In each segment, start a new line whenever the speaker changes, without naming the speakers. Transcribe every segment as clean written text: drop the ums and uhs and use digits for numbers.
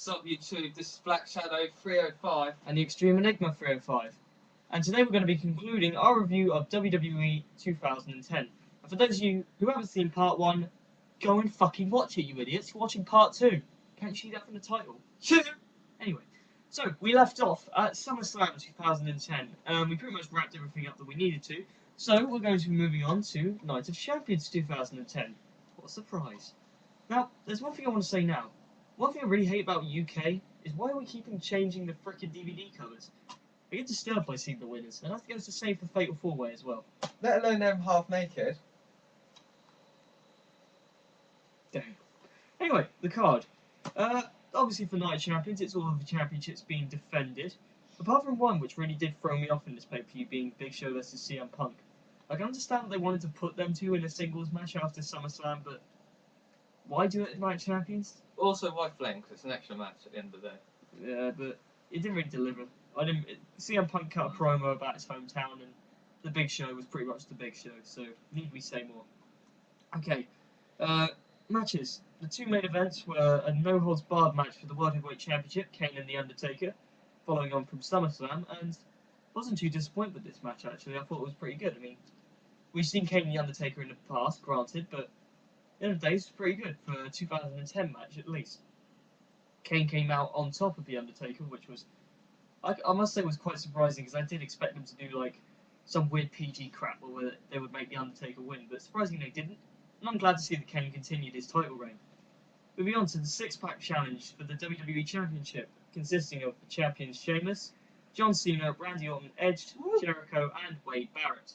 What's up, YouTube? This is Black Shadow 305
and the Extreme Enigma 305. And today we're going to be concluding our review of WWE 2010. And for those of you who haven't seen part 1, go and fucking watch it, you idiots. You're watching part 2. Can't you see that from the title? Anyway, so we left off at SummerSlam 2010. We pretty much wrapped everything up that we needed to. So we're going to be moving on to Night of Champions 2010. What a surprise. Now, there's one thing I want to say now. One thing I really hate about UK is why are we keeping changing the frickin' DVD covers? I get disturbed by seeing the winners, and that goes the same for Fatal 4-Way as well.
Let alone them half naked.
Damn. Anyway, the card. Obviously for Night of Champions, it's all of the championships being defended. Apart from one which really did throw me off in this pay-per-view, being Big Show versus CM Punk. I can understand that they wanted to put them two in a singles match after SummerSlam, but why do it at Night of Champions?
Also, why flame? Because it's an extra match at the end of the day.
Yeah, but it didn't really deliver. CM Punk cut a promo about his hometown, and the Big Show was pretty much the Big Show, so need we say more? Okay, matches. The two main events were a no-holds-barred match for the World Heavyweight Championship, Kane and The Undertaker, following on from SummerSlam, and wasn't too disappointed with this match, actually. I thought it was pretty good. I mean, we've seen Kane and The Undertaker in the past, granted, but at the end of the day, it's pretty good for a 2010 match, at least. Kane came out on top of The Undertaker, which was, I must say, was quite surprising, because I did expect them to do, like, some weird PG crap where they would make The Undertaker win, but surprisingly they didn't, and I'm glad to see that Kane continued his title reign. Moving on to the six-pack challenge for the WWE Championship, consisting of the champions Sheamus, John Cena, Randy Orton, Edge, Jericho, and Wade Barrett.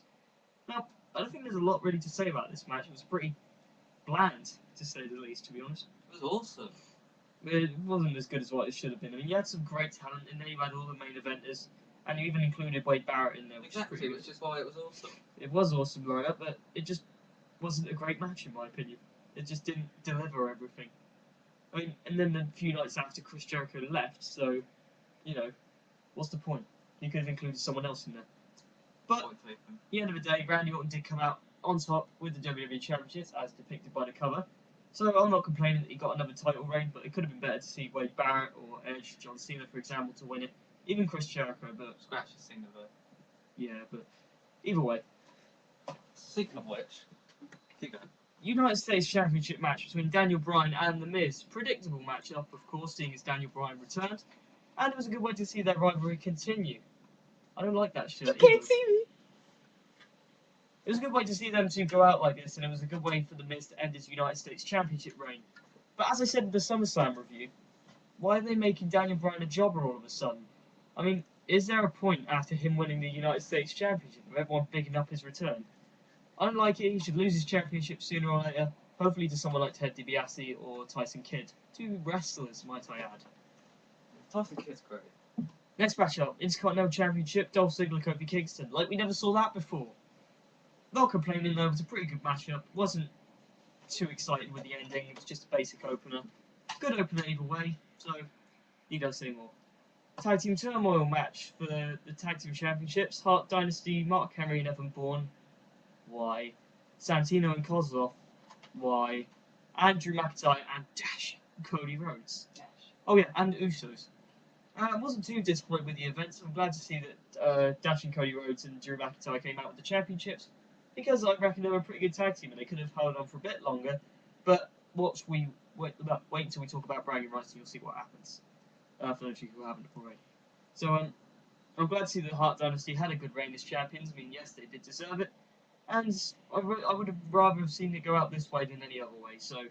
Now, I don't think there's a lot really to say about this match. It was pretty bland, to say the least, to be honest.
It was awesome.
It wasn't as good as what it should have been. I mean, you had some great talent in there, you had all the main eventers, and you even included Wade Barrett in there, which
Exactly,
is pretty
which is why it was awesome.
It was awesome growing up, but it just wasn't a great match, in my opinion. It just didn't deliver everything. I mean, and then a few nights after Chris Jericho left, so, you know, what's the point? You could have included someone else in there. But, at the end of the day, Randy Orton did come out on top with the WWE Championship, as depicted by the cover. So I'm not complaining that he got another title reign, but it could have been better to see Wade Barrett or Edge, John Cena, for example, to win it. Even Chris Jericho, but...
Scratch the Cena though.
Yeah, but either way.
Speaking of which, keep going.
United States Championship match between Daniel Bryan and The Miz. Predictable matchup, of course, seeing as Daniel Bryan returned. And it was a good way to see their rivalry continue. I don't like that shit.
You can't see me!
It was a good way to see them two go out like this, and it was a good way for The Miz to end his United States Championship reign. But as I said in the SummerSlam review, why are they making Daniel Bryan a jobber all of a sudden? I mean, is there a point after him winning the United States Championship of everyone bigging up his return? I don't like it. He should lose his championship sooner or later, hopefully to someone like Ted DiBiase or Tyson Kidd. Two wrestlers, might I add.
Tyson Kidd's great.
Next matchup, Intercontinental Championship, Dolph Ziggler, Kofi Kingston. Like, we never saw that before. Not complaining though, it was a pretty good matchup. Wasn't too excited with the ending, it was just a basic opener. Good opener either way, so you don't say more. Tag Team Turmoil match for the Tag Team Championships, Hart Dynasty, Mark Henry and Evan Bourne. Why? Santino and Kozlov. Why? Andrew McIntyre and Dash Cody Rhodes. Oh yeah, and Usos. I wasn't too disappointed with the events. I'm glad to see that Dash and Cody Rhodes and Drew McIntyre came out with the championships, because I reckon they were a pretty good tag team and they could have held on for a bit longer. But wait until we talk about bragging rights and you'll see what happens. For those of you who haven't already. So I'm glad to see that the Hart Dynasty had a good reign as champions. I mean, yes, they did deserve it. And I would have rather have seen it go out this way than any other way. So,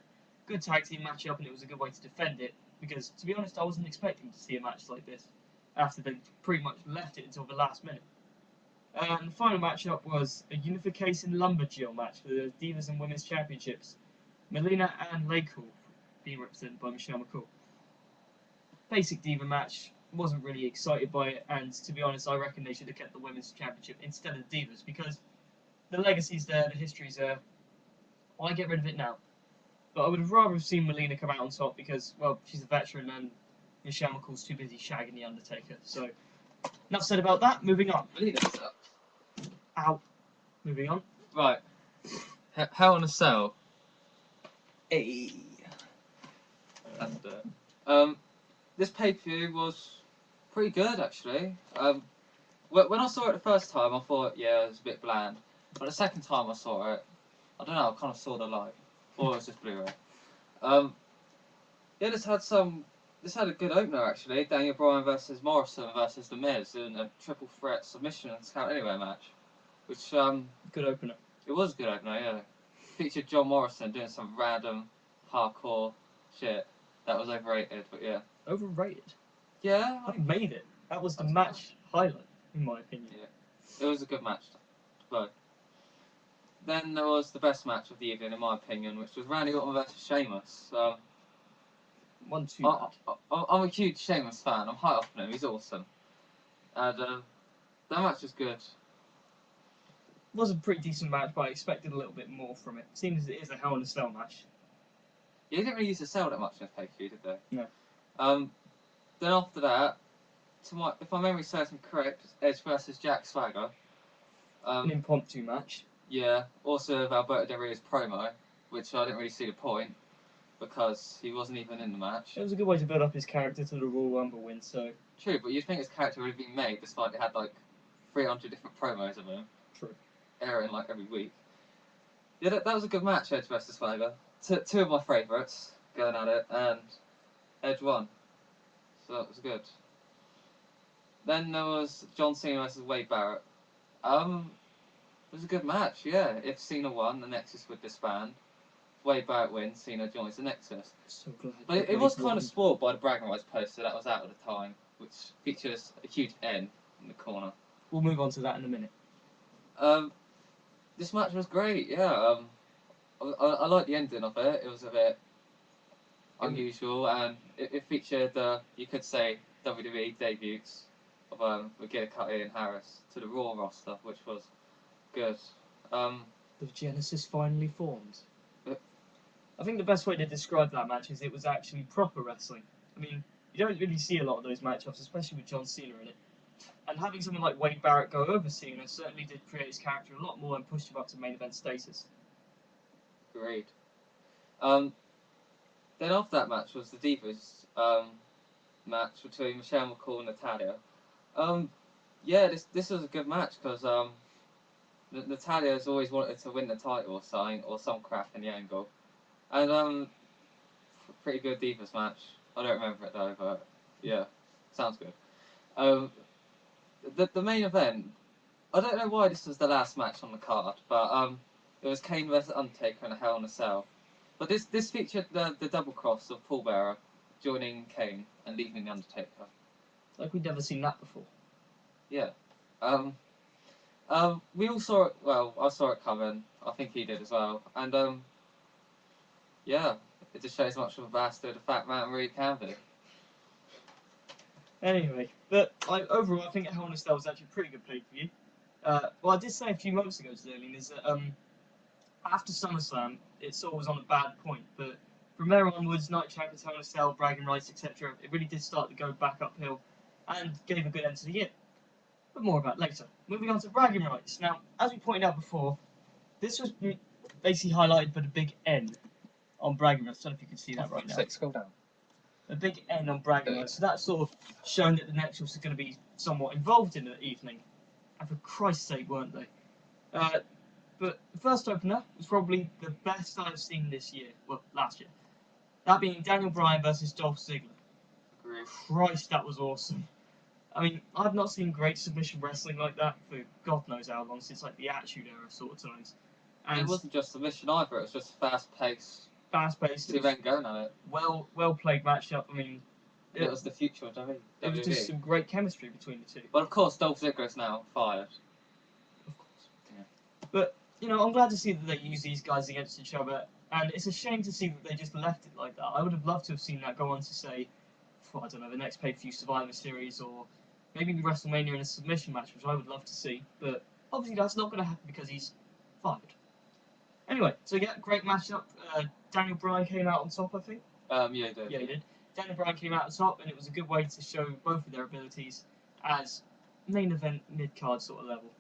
good tag team matchup, and it was a good way to defend it. Because, to be honest, I wasn't expecting to see a match like this after they pretty much left it until the last minute. And the final matchup was a Unification Lumberjill match for the Divas and Women's Championships. Melina and Laycool being represented by Michelle McCool. Basic Diva match. Wasn't really excited by it, and to be honest, I reckon they should have kept the Women's Championship instead of the Divas, because the legacy's there, the history's there. Why get rid of it now? But I would have rather have seen Melina come out on top because, well, she's a veteran and Michelle McCool's too busy shagging The Undertaker. So, enough said about that. Moving on.
Melina sucks.
Ow. Moving on.
Right. Hell in a Cell.
Hey.
And, this pay-per-view was pretty good actually. When I saw it the first time, I thought, yeah, it was a bit bland. But the second time I saw it, I don't know, I kind of saw the light. Or it was just Blu-ray. Yeah, this had a good opener actually. Daniel Bryan versus Morrison versus The Miz in a triple threat submission and count anywhere match, which
Good opener.
it was a good opener. Yeah, featured John Morrison doing some random hardcore shit that was overrated, but yeah.
Overrated.
Yeah,
That made it. That was the match highlight, in my opinion.
Yeah, it was a good match. But then there was the best match of the evening, in my opinion, which was Randy Orton versus Sheamus.
1-2 match.
I'm a huge Sheamus fan. I'm high up on him. He's awesome. And that match was good.
It was a pretty decent match, but I expected a little bit more from it. Seems it is a Hell in a Cell match.
Yeah, they didn't really use to sell that much in this pay-per-view, did they?
No.
Then after that, if my memory serves me correct, Edge versus Jack Swagger.
An impromptu match.
Yeah, also with Alberto Del Rio's promo, which I didn't really see the point, because he wasn't even in the match.
It was a good way to build up his character to the Royal Rumble win, so...
True, but you'd think his character would have been made despite they had like 300 different promos of him.
True.
Airing like every week. Yeah, that was a good match, Edge versus Swagger. Two of my favourites going at it, and Edge won. So that was good. Then there was John Cena versus Wade Barrett. It was a good match, yeah. If Cena won, the Nexus would disband. If Wade Barrett wins, Cena joins the Nexus.
So glad.
But it was kind of spoiled by the bragging rights poster that was out at the time, which features a huge N in the corner.
We'll move on to that in a minute.
This match was great, yeah. I liked the ending of it. It was a bit unusual, and it featured, you could say, WWE debuts of McGillicuddy and Harris to the Raw roster, which was good.
The Genesis finally formed.
But-
I think the best way to describe that match is it was actually proper wrestling. I mean, you don't really see a lot of those matchups, especially with John Cena in it. And having someone like Wade Barrett go over Cena certainly did create his character a lot more and pushed him up to main event status.
Agreed. Then after that match was the Divas match between Michelle McCool and Natalya. Yeah, this was a good match because Natalya has always wanted to win the title or something, or some crap in the angle. And pretty good Divas match. I don't remember it though, but yeah, sounds good. The main event, I don't know why this was the last match on the card, but it was Kane vs Undertaker in a Hell in a Cell. But this featured the double cross of Paul Bearer joining Kane and leaving the Undertaker.
Like we'd never seen that before.
Yeah. We all saw it. Well, I saw it coming. I think he did as well. And yeah, it just shows how much of a bastard a fat man really can be.
Anyway, but overall, I think Hell in a Cell was actually a pretty good pay-per-view. Well, I did say a few moments ago to Lillian is that after SummerSlam, it sort of was on a bad point, but from there onwards, Night Champions, Hell in a Cell, bragging rights, etc., it really did start to go back uphill and gave a good end to the year. But more about later. Moving on to bragging rights. Now, as we pointed out before, this was basically highlighted by the big N on bragging rights. I don't know if you can see that right now.
Scroll down.
A big N on bragging rights. So that's sort of shown that the Nexus is going to be somewhat involved in the evening. And for Christ's sake, weren't they? But the first opener was probably the best I've seen this year. Well, last year. That being Daniel Bryan versus Dolph Ziggler.
Agreed.
Christ, that was awesome. I mean, I've not seen great submission wrestling like that for God knows how long, since like the Attitude Era sort of times.
And it wasn't just submission either, it was just fast-paced.
Fast-paced.
Two men going at it.
Well played matchup. I mean,
It was the future of WWE.
There was just some great chemistry between the two.
But of course, Dolph Ziggler is now fired.
Of course. Yeah. But, you know, I'm glad to see that they use these guys against each other, and it's a shame to see that they just left it like that. I would have loved to have seen that go on to, say, for, I don't know, the next pay-per-view Survivor Series, or maybe WrestleMania in a submission match, which I would love to see. But obviously that's not going to happen because he's fired. Anyway, so yeah, great matchup. Daniel Bryan came out on top, I think.
Yeah, he did.
Yeah, he did. Daniel Bryan came out on top, and it was a good way to show both of their abilities as main event, mid-card sort of level.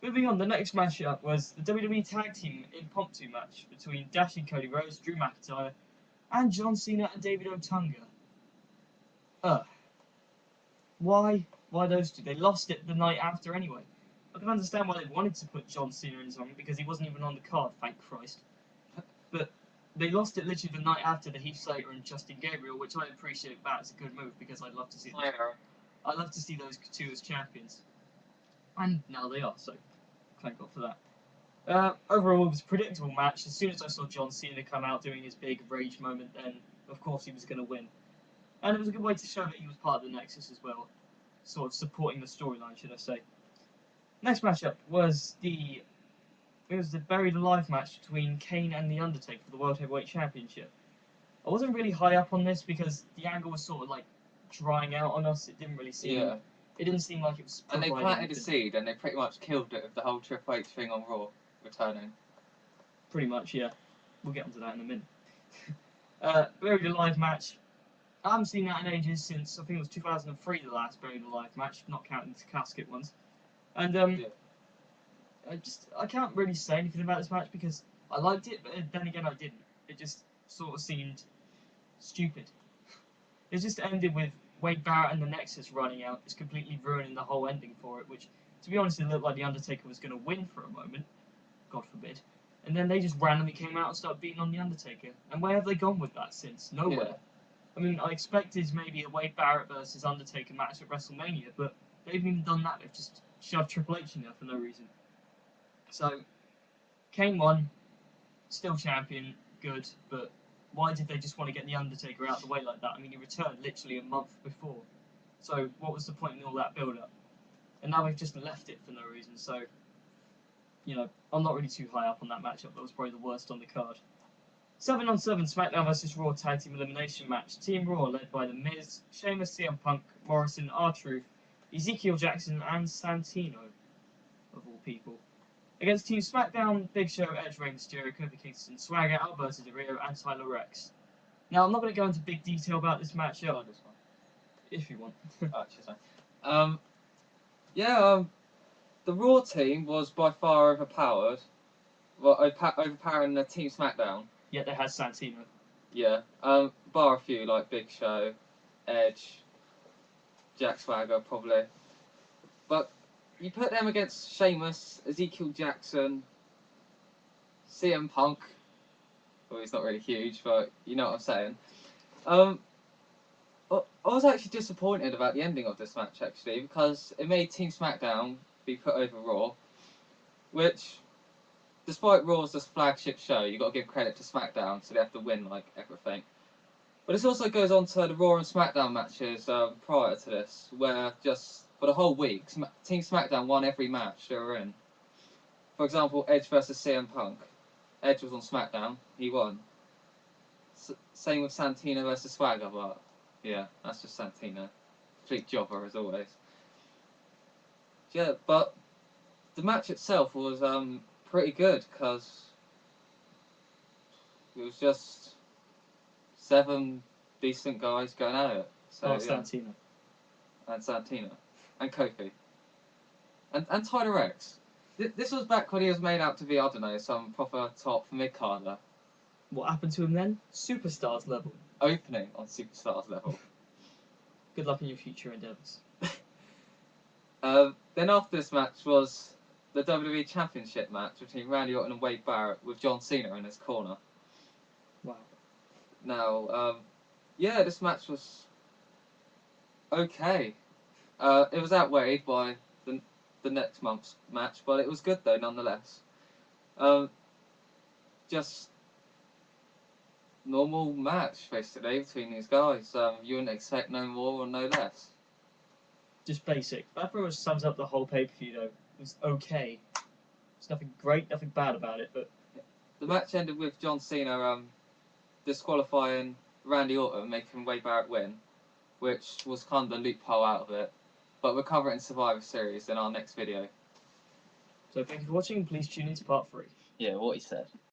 Moving on, the next matchup was the WWE Tag Team Impromptu match between Dashing Cody Rhodes, Drew McIntyre, and John Cena and David Otunga. Why? Why those two? They lost it the night after anyway. I can understand why they wanted to put John Cena in something because he wasn't even on the card, thank Christ. But they lost it literally the night after the Heath Slater and Justin Gabriel, which I appreciate that as a good move because I'd love to see. I'd love to see those two as champions, and now they are. So, thank God for that. Overall, it was a predictable match. As soon as I saw John Cena come out doing his big rage moment, then of course he was going to win. And it was a good way to show that he was part of the Nexus as well, sort of supporting the storyline, should I say. Next matchup was the Buried Alive match between Kane and The Undertaker for the World Heavyweight Championship. I wasn't really high up on this because the angle was sort of like drying out on us. It didn't really seem.
Yeah.
It didn't seem like it was.
And they
providing
planted a
anything.
seed, and they pretty much killed it with the whole Triple H thing on Raw returning.
Pretty much, yeah. We'll get onto that in a minute. Buried Alive match. I haven't seen that in ages since I think it was 2003 the last Buried Alive match, not counting the casket ones. And
Yeah.
I can't really say anything about this match because I liked it, but then again I didn't. It just sort of seemed stupid. It just ended with Wade Barrett and the Nexus running out, just completely ruining the whole ending for it, which, to be honest, it looked like The Undertaker was going to win for a moment. God forbid. And then they just randomly came out and started beating on The Undertaker. And where have they gone with that since? Nowhere.
Yeah.
I mean, I expected maybe a Wade Barrett versus Undertaker match at WrestleMania, but they haven't even done that. They've just shoved Triple H in there for no reason. So, Kane won, still champion, good, but why did they just want to get The Undertaker out of the way like that? I mean, he returned literally a month before. So, what was the point in all that build-up? And now they've just left it for no reason, so, you know, I'm not really too high up on that matchup. That was probably the worst on the card. 7-on-7 SmackDown vs. Raw Tag Team Elimination match. Team Raw led by The Miz, Sheamus, CM Punk, Morrison, R-Truth, Ezekiel Jackson, and Santino, of all people. Against Team SmackDown, Big Show, Edge, Rey Mysterio, Kofi Kingston, Swagger, Alberto Del Rio, and Tyler Rex. Now, I'm not going to go into big detail about this matchup,
This one.
if you want.
The Raw team was by far overpowered. Well, overpowering the Team SmackDown.
Yet they had Santino.
Yeah. Bar a few like Big Show, Edge, Jack Swagger probably. But you put them against Sheamus, Ezekiel Jackson, CM Punk. Well, he's not really huge, but you know what I'm saying. I was actually disappointed about the ending of this match actually because it made Team SmackDown be put over Raw, which, despite Raw's this flagship show, you got to give credit to SmackDown, so they have to win like everything. But this also goes on to the Raw and SmackDown matches prior to this, where just for the whole week, Team SmackDown won every match they were in. For example, Edge versus CM Punk. Edge was on SmackDown, he won. Same with Santino versus Swagger, but yeah, that's just Santino. Complete jobber as always. Yeah, but the match itself was pretty good because it was just 7 decent guys going at it. So,
Santino.
And Santino. And Kofi. And Tyler Rex. This was back when he was made out to be, I don't know, some proper top mid-carder.
What happened to him then? Superstars level.
Opening on Superstars level.
Good luck in your future endeavours.
Then after this match was the WWE Championship match between Randy Orton and Wade Barrett with John Cena in his corner.
Wow.
Now, yeah, this match was okay. It was outweighed by the next month's match, but it was good though nonetheless. Just normal match basically between these guys. You wouldn't expect no more or no less.
Just basic. That pretty much sums up the whole pay-per-view though. It was okay. There's nothing great, nothing bad about it, but
The match ended with John Cena disqualifying Randy Orton, making Wade Barrett win, which was kind of the loophole out of it. But we'll cover it in Survivor Series in our next video.
so thank you for watching. Please tune in to part 3.
Yeah, what he said.